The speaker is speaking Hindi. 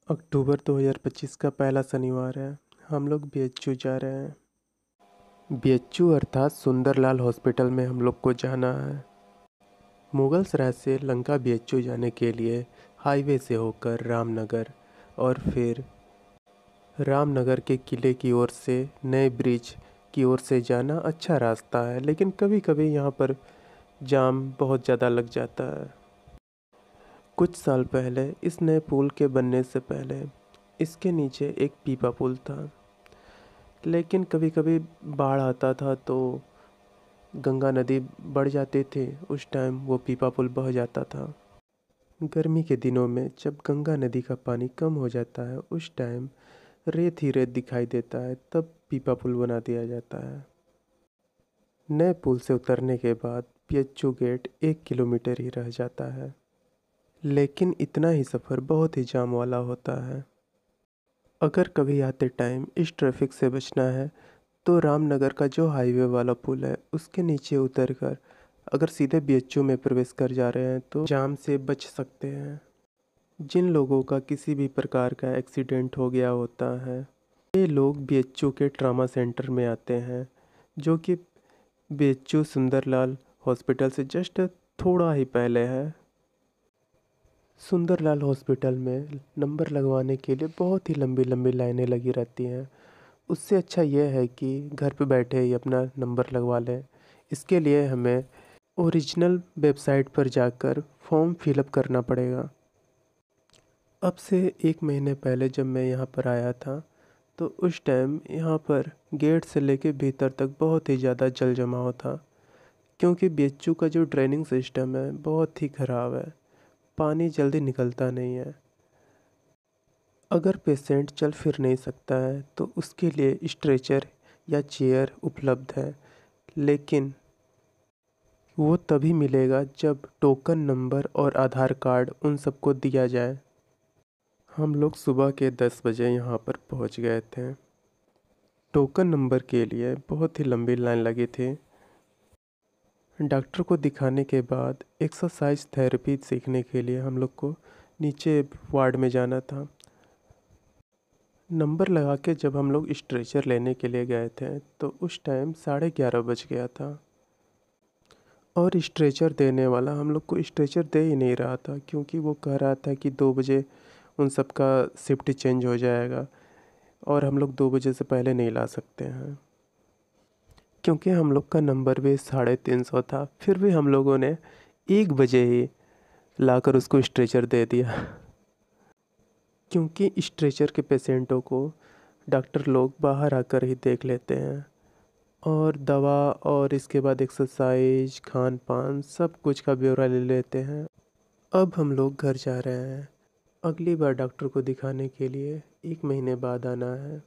अक्टूबर 2025 का पहला शनिवार है। हम लोग बीएचयू जा रहे हैं। बीएचयू अर्थात सुंदरलाल हॉस्पिटल में हम लोग को जाना है। मुगलसराय से लंका बीएचयू जाने के लिए हाईवे से होकर रामनगर और फिर रामनगर के किले की ओर से नए ब्रिज की ओर से जाना अच्छा रास्ता है, लेकिन कभी कभी यहाँ पर जाम बहुत ज़्यादा लग जाता है। कुछ साल पहले इस नए पुल के बनने से पहले इसके नीचे एक पीपा पुल था, लेकिन कभी कभी बाढ़ आता था तो गंगा नदी बढ़ जाती थी। उस टाइम वो पीपा पुल बह जाता था। गर्मी के दिनों में जब गंगा नदी का पानी कम हो जाता है, उस टाइम रेत ही रेत दिखाई देता है, तब पीपा पुल बना दिया जाता है। नए पुल से उतरने के बाद बीएचयू गेट 1 किलोमीटर ही रह जाता है, लेकिन इतना ही सफ़र बहुत ही जाम वाला होता है। अगर कभी आते टाइम इस ट्रैफिक से बचना है तो रामनगर का जो हाईवे वाला पुल है उसके नीचे उतरकर अगर सीधे बीएचयू में प्रवेश कर जा रहे हैं तो जाम से बच सकते हैं। जिन लोगों का किसी भी प्रकार का एक्सीडेंट हो गया होता है, ये लोग बीएचयू के ट्रामा सेंटर में आते हैं, जो कि बीएचयू सुंदरलाल हॉस्पिटल से जस्ट थोड़ा ही पहले है। सुंदरलाल हॉस्पिटल में नंबर लगवाने के लिए बहुत ही लंबी लंबी लाइनें लगी रहती हैं। उससे अच्छा यह है कि घर पे बैठे ही अपना नंबर लगवा लें। इसके लिए हमें ओरिजिनल वेबसाइट पर जाकर फॉर्म फिलअप करना पड़ेगा। अब से 1 महीने पहले जब मैं यहाँ पर आया था तो उस टाइम यहाँ पर गेट से लेके भीतर तक बहुत ही ज़्यादा जल जमाव था, क्योंकि बीएचयू का जो ड्रेनिंग सिस्टम है बहुत ही ख़राब है। पानी जल्दी निकलता नहीं है। अगर पेशेंट चल फिर नहीं सकता है तो उसके लिए स्ट्रेचर या चेयर उपलब्ध है, लेकिन वो तभी मिलेगा जब टोकन नंबर और आधार कार्ड उन सबको दिया जाए। हम लोग सुबह के 10 बजे यहाँ पर पहुँच गए थे। टोकन नंबर के लिए बहुत ही लंबी लाइन लगी थी। डॉक्टर को दिखाने के बाद एक्सरसाइज थेरेपी सीखने के लिए हम लोग को नीचे वार्ड में जाना था। नंबर लगा के जब हम लोग स्ट्रेचर लेने के लिए गए थे तो उस टाइम 11:30 बज गया था, और स्ट्रेचर देने वाला हम लोग को स्ट्रेचर दे ही नहीं रहा था, क्योंकि वो कह रहा था कि 2 बजे उन सब का शिफ्ट चेंज हो जाएगा और हम लोग 2 बजे से पहले नहीं ला सकते हैं। क्योंकि हम लोग का नंबर भी 350 था, फिर भी हम लोगों ने 1 बजे ही लाकर उसको स्ट्रेचर दे दिया। क्योंकि स्ट्रेचर के पेशेंटों को डॉक्टर लोग बाहर आकर ही देख लेते हैं, और दवा और इसके बाद एक्सरसाइज खान पान सब कुछ का ब्यौरा ले लेते हैं। अब हम लोग घर जा रहे हैं। अगली बार डॉक्टर को दिखाने के लिए 1 महीने बाद आना है।